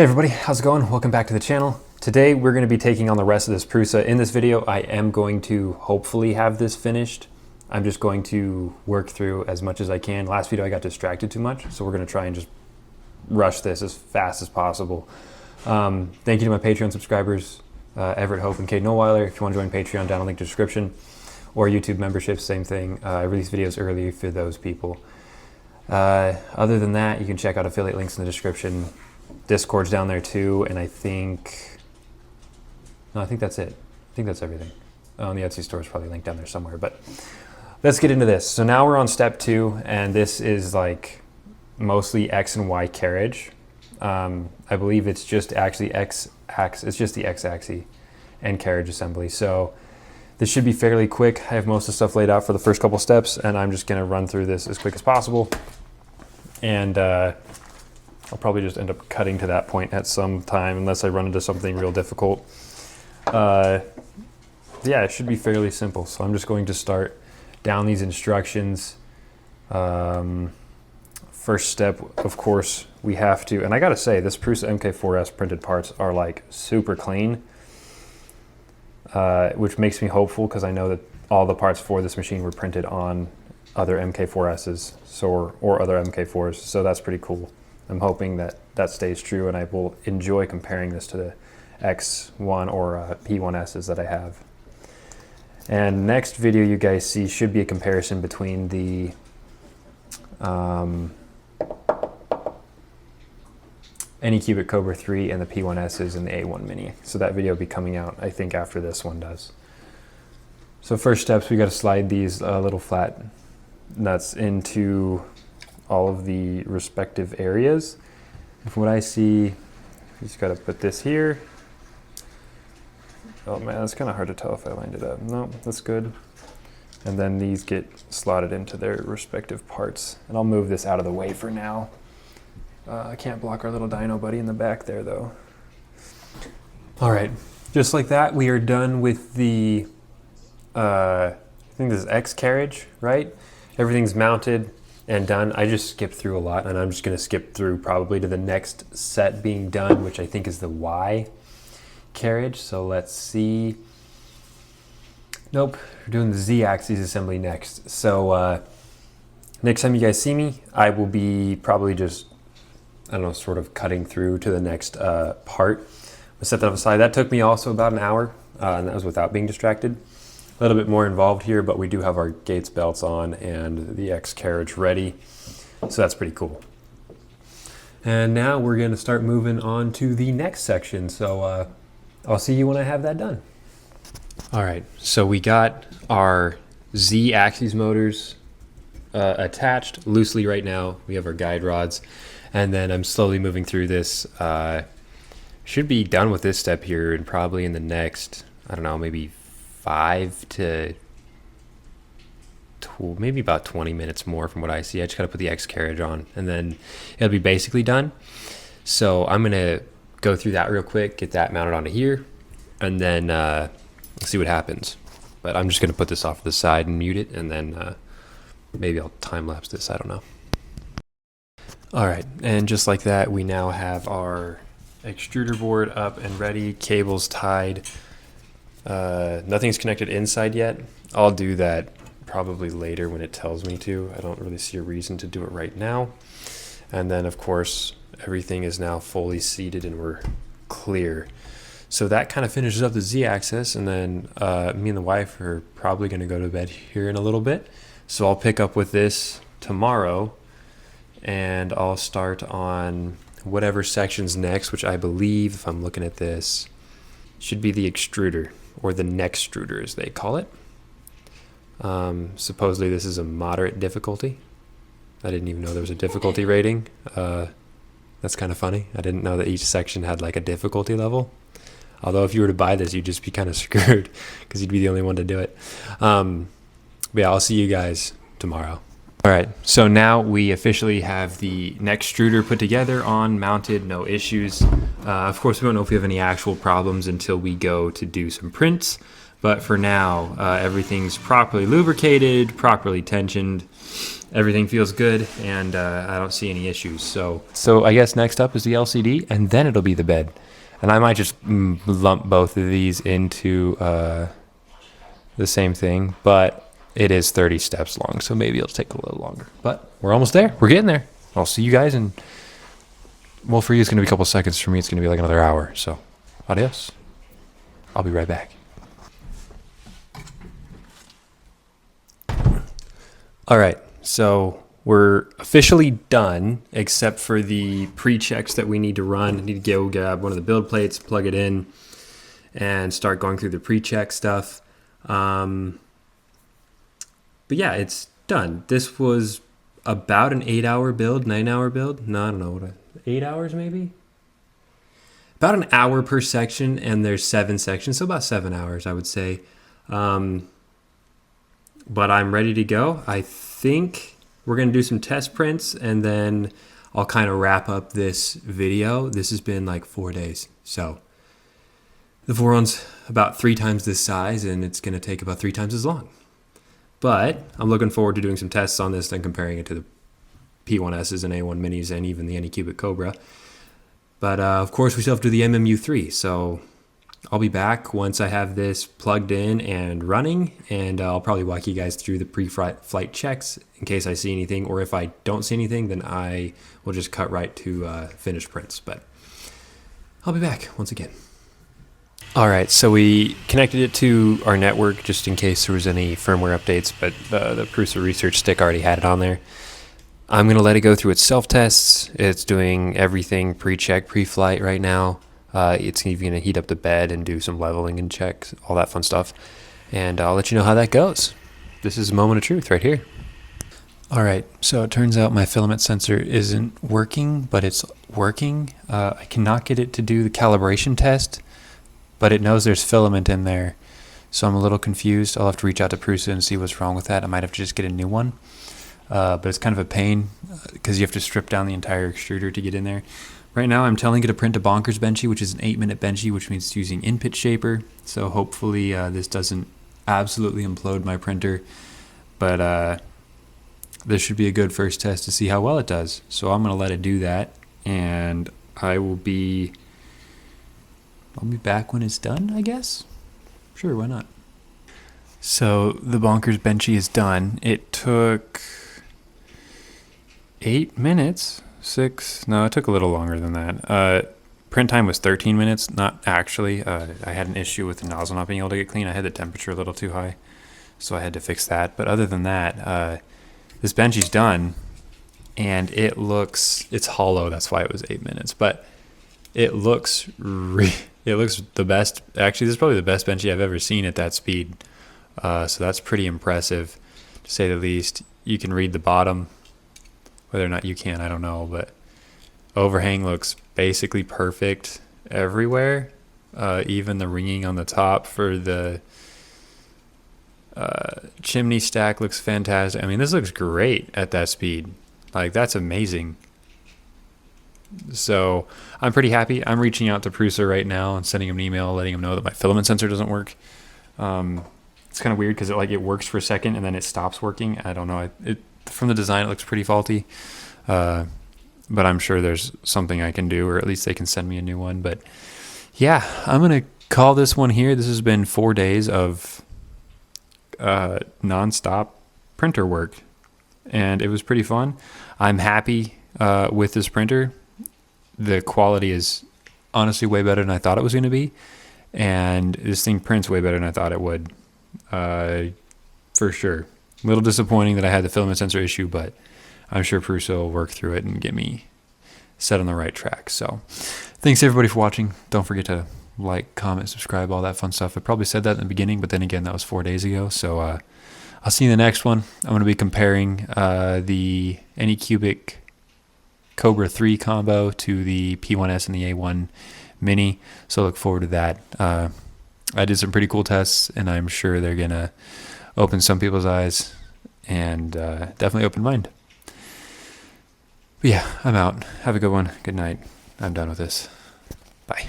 Hey everybody, how's it going? Welcome back to the channel. Today we're going to be taking on the rest of this Prusa. In this video, I am going to hopefully have this finished. I'm just going to work through as much as I can. Last video I got distracted too much, so we're going to try and just rush this as fast as possible. Thank you to my Patreon subscribers, Everett, Hope, and Kate Noweiler. If you want to join Patreon, down in the link description. Or YouTube memberships, same thing. I release videos early for those people. Other than that, you can check out affiliate links in the description. Discord's down there too, and I think that's it. I think that's everything. Oh, and the Etsy store is probably linked down there somewhere, but let's get into this. So now we're on step 2, and this is like mostly X and Y carriage. I believe it's just actually it's just the X axis and carriage assembly. So this should be fairly quick. I have most of the stuff laid out for the first couple steps, and I'm just gonna run through this as quick as possible. And I'll probably just end up cutting to that point at some time unless I run into something real difficult. Yeah, it should be fairly simple. So I'm just going to start down these instructions. First step, of course, we have to, and I gotta say, this Prusa MK4S printed parts are like super clean, which makes me hopeful because I know that all the parts for this machine were printed on other MK4Ss or other MK4s, so that's pretty cool. I'm hoping that that stays true, and I will enjoy comparing this to the X1 or P1Ss that I have. And next video you guys see should be a comparison between the Anycubic Cobra 3 and the P1Ss and the A1 Mini. So that video will be coming out, I think, after this one does. So first steps, we got to slide these little flat nuts into all of the respective areas. And from what I see, you just got to put this here. Oh man, that's kind of hard to tell if I lined it up. No, that's good. And then these get slotted into their respective parts. And I'll move this out of the way for now. I can't block our little dino buddy in the back there though. All right, just like that, we are done with the, I think this is X carriage, right? Everything's mounted and done. I just skipped through a lot, and I'm just gonna skip through probably to the next set being done, which I think is the Y carriage. So let's see. Nope, we're doing the Z axis assembly next. So next time you guys see me, I will be probably just, I don't know, sort of cutting through to the next part. I'll set that aside. That took me also about an hour, and that was without being distracted. A little bit more involved here, but we do have our gates belts on and the X carriage ready. So that's pretty cool. And now we're gonna start moving on to the next section. So I'll see you when I have that done. All right, so we got our Z axis motors attached loosely right now. We have our guide rods, and then I'm slowly moving through this. Should be done with this step here and probably in the next, I don't know, maybe 5 to maybe about 20 minutes more from what I see. I just got to put the X carriage on, and then it'll be basically done. So I'm going to go through that real quick, get that mounted onto here, and then see what happens. But I'm just going to put this off to the side and mute it, and then maybe I'll time lapse this. I don't know. All right, and just like that, we now have our extruder board up and ready, cables tied. Nothing's connected inside yet. I'll do that probably later when it tells me to. I don't really see a reason to do it right now. And then of course everything is now fully seated and we're clear. So that kind of finishes up the Z axis, and then me and the wife are probably going to go to bed here in a little bit. So I'll pick up with this tomorrow, and I'll start on whatever section's next, which I believe, if I'm looking at this, should be the extruder, or the neck extruder as they call it. Supposedly this is a moderate difficulty. I didn't even know there was a difficulty rating. That's kind of funny. I didn't know that each section had like a difficulty level. Although if you were to buy this, you'd just be kind of screwed because you'd be the only one to do it. But yeah, I'll see you guys tomorrow. All right, so now we officially have the neck extruder put together, on, mounted, no issues. Of course, we don't know if we have any actual problems until we go to do some prints. But for now, everything's properly lubricated, properly tensioned, everything feels good, and I don't see any issues. So I guess next up is the LCD, and then it'll be the bed. And I might just lump both of these into the same thing, but it is 30 steps long, so maybe it'll take a little longer. But we're almost there. We're getting there. I'll see you guys in, well, for you it's going to be a couple seconds. For me it's going to be like another hour. So adios. I'll be right back. All right, so we're officially done, except for the pre-checks that we need to run. I need to go grab one of the build plates, plug it in, and start going through the pre-check stuff. But yeah, it's done. This was about an 8-hour build, 9-hour build. No, I don't know, 8 hours maybe? About an hour per section, and there's 7 sections, so about 7 hours, I would say. But I'm ready to go. I think we're going to do some test prints, and then I'll kind of wrap up this video. This has been like 4 days. So the Voron's about 3 times this size, and it's going to take about 3 times as long. But I'm looking forward to doing some tests on this and comparing it to the P1Ss and A1 Minis and even the Anycubic Cobra. But of course, we still have to do the MMU3. So I'll be back once I have this plugged in and running, and I'll probably walk you guys through the pre-flight checks in case I see anything, or if I don't see anything, then I will just cut right to finished prints. But I'll be back once again. All right, so we connected it to our network just in case there was any firmware updates, but the Prusa research stick already had it on there. I'm going to let it go through its self-tests. It's doing everything pre-check, pre-flight right now. It's even going to heat up the bed and do some leveling and checks, all that fun stuff. And I'll let you know how that goes. This is a moment of truth right here. All right, so it turns out my filament sensor isn't working, but it's working. I cannot get it to do the calibration test, but it knows there's filament in there. So I'm a little confused. I'll have to reach out to Prusa and see what's wrong with that. I might have to just get a new one. But it's kind of a pain because you have to strip down the entire extruder to get in there. Right now I'm telling it to print a bonkers benchy, which is an 8-minute benchy, which means it's using in-pit shaper. So hopefully this doesn't absolutely implode my printer. But this should be a good first test to see how well it does. So I'm going to let it do that, and I'll be back when it's done, I guess. Sure, why not? So the bonkers benchy is done. It took 8 minutes. 6? No, it took a little longer than that. Print time was 13 minutes. Not actually. I had an issue with the nozzle not being able to get clean. I had the temperature a little too high, so I had to fix that. But other than that, this benchy's done, and it's hollow. That's why it was 8 minutes. But it looks the best. Actually, this is probably the best benchy I've ever seen at that speed. So that's pretty impressive, to say the least. You can read the bottom. Whether or not you can, I don't know, but overhang looks basically perfect everywhere. Even the ringing on the top for the chimney stack looks fantastic. I mean, this looks great at that speed. Like, that's amazing. So I'm pretty happy. I'm reaching out to Prusa right now and sending him an email, letting him know that my filament sensor doesn't work. It's kind of weird because it works for a second and then it stops working. I don't know. From the design, it looks pretty faulty, but I'm sure there's something I can do, or at least they can send me a new one. But yeah, I'm going to call this one here. This has been 4 days of nonstop printer work, and it was pretty fun. I'm happy with this printer. The quality is honestly way better than I thought it was going to be, and this thing prints way better than I thought it would, for sure. A little disappointing that I had the filament sensor issue, but I'm sure Prusa will work through it and get me set on the right track. So thanks everybody for watching. Don't forget to like, comment, subscribe, all that fun stuff. I probably said that in the beginning, but then again, that was 4 days ago. So I'll see you in the next one. I'm going to be comparing the Anycubic Cobra 3 combo to the P1S and the A1 Mini. So look forward to that. I did some pretty cool tests, and I'm sure they're going to open some people's eyes, and definitely open mine. But yeah, I'm out. Have a good one. Good night. I'm done with this. Bye.